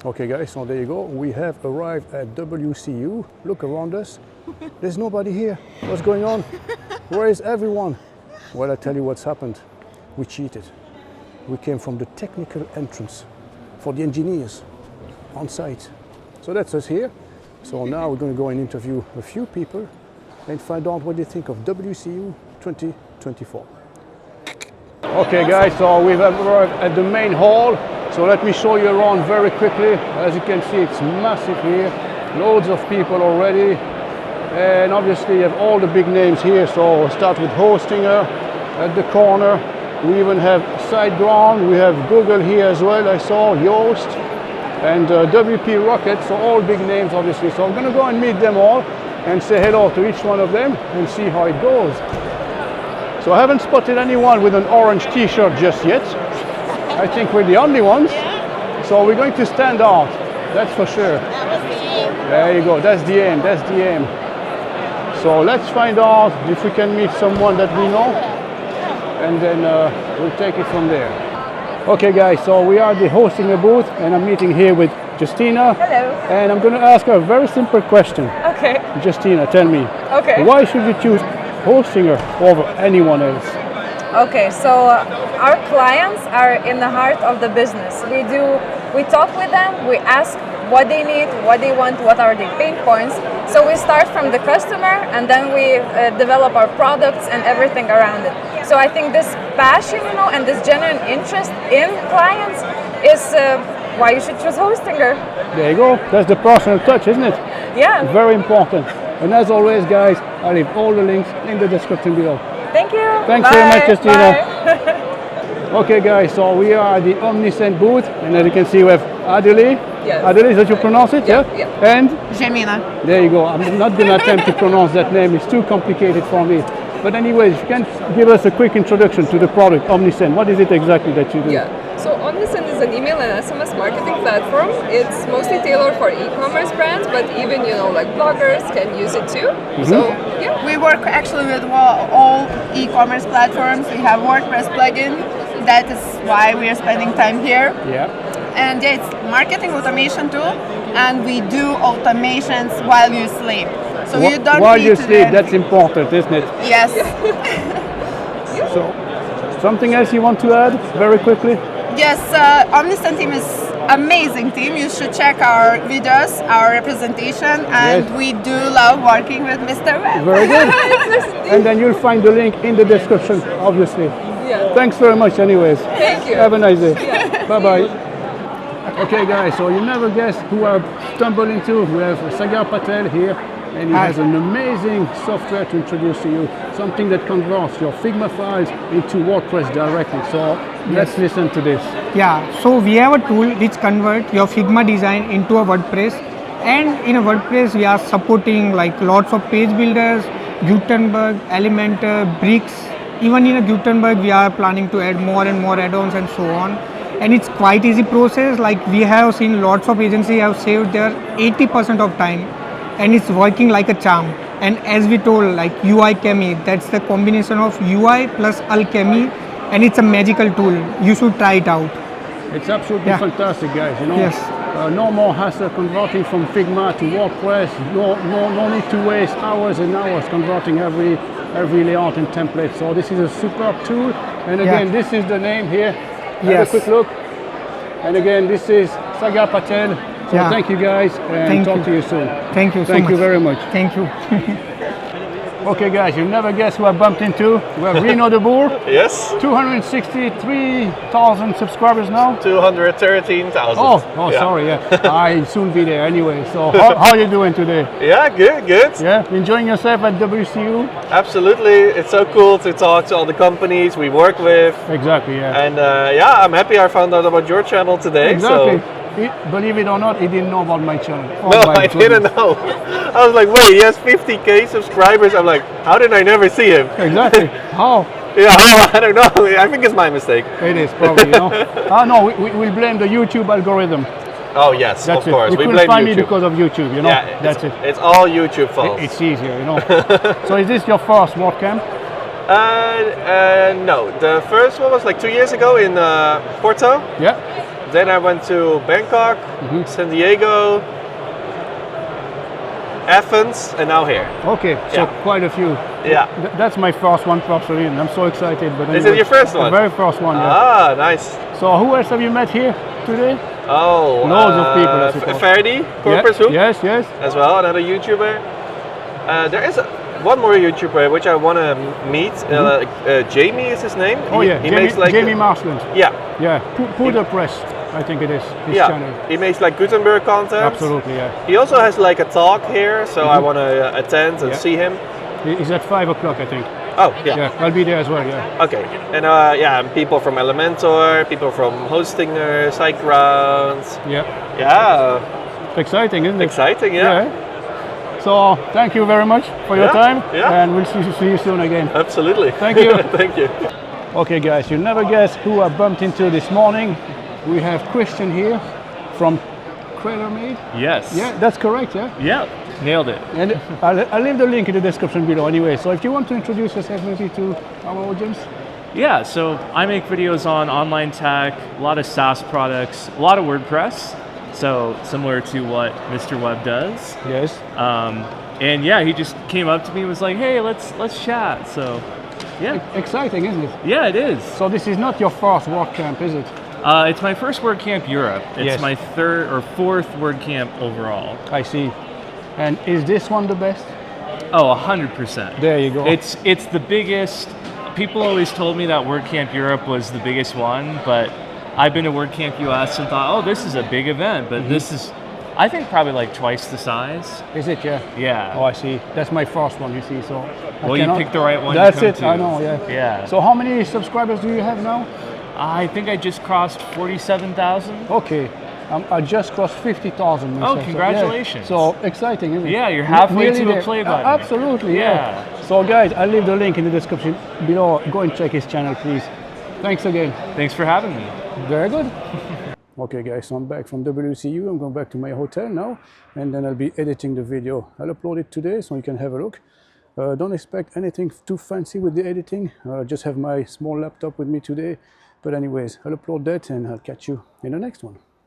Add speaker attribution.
Speaker 1: Okay guys, so there you go. We have arrived at WCEU. Look around us. There's nobody here. What's going on? Where is everyone? Well, I tell you what's happened. We cheated. We came from the technical entrance for the engineers on site. So that's us here. So now we're going to go and interview a few people and find out what they think of WCEU 2024. Okay guys, so we've arrived at the main hall. So let me show you around very quickly. As you can see, it's massive here. Loads of people already. And obviously you have all the big names here. So we'll start with Hostinger at the corner. We even have SiteGround. We have Google here as well, I saw, Yoast. And WP Rocket, so all big names obviously. So I'm gonna go and meet them all and say hello to each one of them and see how it goes. So I haven't spotted anyone with an orange t-shirt just yet. I think we're the only ones. So we're going to stand out, that's for sure.
Speaker 2: That was the aim.
Speaker 1: There you go, that's the aim, that's the aim. So let's find out if we can meet someone that we know, and then we'll take it from there. Okay guys, so we are at the Hostinger booth, and I'm meeting here with Justina.
Speaker 2: Hello.
Speaker 1: And I'm going to ask her a very simple question.
Speaker 2: Okay.
Speaker 1: Justina, tell me,
Speaker 2: Okay.
Speaker 1: why should you choose Hostinger over anyone else?
Speaker 2: Okay, so our clients are in the heart of the business. We talk with them, we ask what they need, what they want, what are their pain points. So we start from the customer, and then we develop our products and everything around it. So I think this passion, and this genuine interest in clients is why you should choose Hostinger.
Speaker 1: There you go, that's the personal touch, isn't it?
Speaker 2: Yeah.
Speaker 1: Very important. And as always guys, I'll leave all the links in the description below.
Speaker 2: Thank you.
Speaker 1: Thanks
Speaker 2: Bye.
Speaker 1: very much, Justina.
Speaker 2: Bye.
Speaker 1: Okay guys, so we are at the Omniscient booth, and as you can see we have Adeli.
Speaker 2: Yes.
Speaker 1: Adeli, is that you pronounce it?
Speaker 2: Yeah,
Speaker 1: Yeah.
Speaker 2: yeah.
Speaker 1: And
Speaker 3: Jemina.
Speaker 1: there you go. I'm not going to attempt to pronounce that name, it's too complicated for me. But anyways, you can give us a quick introduction to the product Omniscient. What is it exactly that you do?
Speaker 4: Yeah, so Omniscient is an email and SMS marketing platform. It's mostly tailored for e-commerce brands, but even like bloggers can use it too. So yeah,
Speaker 3: We work actually with all e-commerce platforms. We have WordPress plugin. That is why we are spending time here.
Speaker 1: Yeah.
Speaker 3: And yeah, it's marketing automation tool, and we do automations while you sleep. So you don't
Speaker 1: While
Speaker 3: need
Speaker 1: you
Speaker 3: to do
Speaker 1: sleep,
Speaker 3: anything.
Speaker 1: that's important, isn't it?
Speaker 3: Yes.
Speaker 1: So, something else you want to add very quickly?
Speaker 3: Yes, Omniscient team is amazing team. You should check our videos, our representation, and
Speaker 1: Yes.
Speaker 3: we do love working with Mr. Webb.
Speaker 1: Very good. And then you'll find the link in the description, obviously.
Speaker 4: yeah.
Speaker 1: Thanks very much anyways.
Speaker 4: Thank you.
Speaker 1: Have a nice day. Bye-bye. Okay guys, so you never guess who I stumbled into. We have Sagar Patel here, and he has an amazing software to introduce to you. Something that converts your Figma files into WordPress directly. So let's listen to this.
Speaker 5: Yeah, so we have a tool which convert your Figma design into a WordPress, and in a WordPress we are supporting like lots of page builders, Gutenberg, Elementor, Bricks. Even in a Gutenberg we are planning to add more and more add-ons and so on. And it's quite easy process. Like we have seen lots of agencies have saved their 80% of time, and it's working like a charm. And as we told, like UI Chemie, that's the combination of UI plus Alchemy, and it's a magical tool. You should try it out.
Speaker 1: It's absolutely fantastic, guys.
Speaker 5: Yes.
Speaker 1: No more hassle converting from Figma to WordPress. No need to waste hours and hours converting every layout and template. So this is a superb tool. And again, this is the name here. Have a quick look. And again, this is Sagar Patel. So thank you guys, and talk to you soon.
Speaker 5: Thank you so much.
Speaker 1: Thank you very much.
Speaker 5: Thank you.
Speaker 1: Okay guys, you never guess who I bumped into. We have Reno de Boer.
Speaker 6: Yes.
Speaker 1: 263,000 subscribers now.
Speaker 6: 213,000.
Speaker 1: Oh, sorry, yeah. I'll soon be there anyway. So how are you doing today?
Speaker 6: Yeah, good.
Speaker 1: Yeah, enjoying yourself at WCEU?
Speaker 6: Absolutely. It's so cool to talk to all the companies we work with.
Speaker 1: Exactly, yeah.
Speaker 6: And I'm happy I found out about your channel today.
Speaker 1: Exactly.
Speaker 6: So.
Speaker 1: Believe it or not, he didn't know about my channel. Oh,
Speaker 6: No,
Speaker 1: my
Speaker 6: I didn't know. I was like, wait, he has 50k subscribers. I'm like, how did I never see him?
Speaker 1: Exactly. How?
Speaker 6: Yeah, I don't know. I think it's my mistake.
Speaker 1: It is probably, no, we'll blame the YouTube algorithm.
Speaker 6: Oh yes,
Speaker 1: That's
Speaker 6: of course.
Speaker 1: You
Speaker 6: We
Speaker 1: couldn't
Speaker 6: blame
Speaker 1: find
Speaker 6: YouTube.
Speaker 1: me because of YouTube,
Speaker 6: Yeah,
Speaker 1: That's it.
Speaker 6: It's all YouTube fault.
Speaker 1: It's easier, So is this your first WordCamp?
Speaker 6: No, the first one was like 2 years ago in Porto.
Speaker 1: Yeah.
Speaker 6: then I went to Bangkok, San Diego, Athens, and now here.
Speaker 1: Okay, so
Speaker 6: Yeah.
Speaker 1: quite a few.
Speaker 6: Yeah.
Speaker 1: That's my first one, probably, and I'm so excited. But
Speaker 6: Is it your first one?
Speaker 1: The very first one, yeah.
Speaker 6: Ah, nice.
Speaker 1: So who else have you met here today?
Speaker 6: Oh,
Speaker 1: Loads of people, I suppose.
Speaker 6: Ferdi, Corpus Hoop,
Speaker 1: Yes, yes.
Speaker 6: as well, another YouTuber. There is one more YouTuber which I want to meet. Jamie is his name.
Speaker 1: Oh yeah,
Speaker 6: he
Speaker 1: Jamie,
Speaker 6: makes like
Speaker 1: Jamie Marsland.
Speaker 6: yeah,
Speaker 1: Yeah, Poeder Press, I think it is, his
Speaker 6: yeah.
Speaker 1: channel.
Speaker 6: He makes like Gutenberg content.
Speaker 1: Absolutely, yeah.
Speaker 6: He also has like a talk here, so I want to attend and
Speaker 1: Yeah.
Speaker 6: see him.
Speaker 1: He's at 5 o'clock, I think.
Speaker 6: Oh yeah.
Speaker 1: Yeah, I'll be there as well, yeah.
Speaker 6: Okay, and yeah, and people from Elementor, people from Hostinger, SiteGrounds.
Speaker 1: Yeah,
Speaker 6: Yeah,
Speaker 1: exciting, isn't it?
Speaker 6: exciting. Yeah,
Speaker 1: So, thank you very much for your
Speaker 6: Yeah,
Speaker 1: time,
Speaker 6: yeah.
Speaker 1: and we'll see you soon again.
Speaker 6: absolutely.
Speaker 1: Thank you.
Speaker 6: Thank you.
Speaker 1: Okay guys, you'll never guess who I bumped into this morning. We have Christian here from TrailerMade.
Speaker 7: Yes.
Speaker 1: Yeah, that's correct, yeah?
Speaker 7: Yeah. Nailed it.
Speaker 1: And I'll leave the link in the description below anyway. So if you want to introduce yourself maybe to our audience.
Speaker 7: Yeah. So I make videos on online tech, a lot of SaaS products, a lot of WordPress. So similar to what Mr. Webb does.
Speaker 1: Yes.
Speaker 7: And yeah, he just came up to me and was like, "Hey, let's chat." So yeah.
Speaker 1: Exciting, isn't it?
Speaker 7: Yeah, it is.
Speaker 1: So this is not your first WordCamp, is it?
Speaker 7: It's my first WordCamp Europe. It's
Speaker 1: Yes.
Speaker 7: my third or fourth WordCamp overall.
Speaker 1: I see. And is this one the best?
Speaker 7: Oh, 100%.
Speaker 1: There you go.
Speaker 7: It's the biggest. People always told me that WordCamp Europe was the biggest one, but I've been to WordCamp US and thought, oh, this is a big event, but this is, I think, probably like twice the size.
Speaker 1: Is it, yeah?
Speaker 7: Yeah.
Speaker 1: Oh, I see. That's my first one, you see. So I
Speaker 7: Well, you
Speaker 1: cannot-
Speaker 7: picked the right one to
Speaker 1: That's
Speaker 7: come
Speaker 1: it.
Speaker 7: to.
Speaker 1: I know. Yeah.
Speaker 7: Yeah.
Speaker 1: So how many subscribers do you have now?
Speaker 7: I think I just crossed 47,000.
Speaker 1: Okay. I just crossed 50,000 myself.
Speaker 7: Oh,
Speaker 1: so, yeah.
Speaker 7: congratulations.
Speaker 1: So exciting, isn't it?
Speaker 7: Yeah, you're halfway
Speaker 1: Nearly
Speaker 7: to a
Speaker 1: there.
Speaker 7: play button.
Speaker 1: Absolutely, yeah.
Speaker 7: Yeah.
Speaker 1: So guys, I'll leave the link in the description below. Go and check his channel, please. Thanks again.
Speaker 7: Thanks for having me.
Speaker 1: Very good. Okay guys, so I'm back from WCEU. I'm going back to my hotel now, and then I'll be editing the video. I'll upload it today so you can have a look. Don't expect anything too fancy with the editing. Just have my small laptop with me today. But anyways, I'll upload that and I'll catch you in the next one.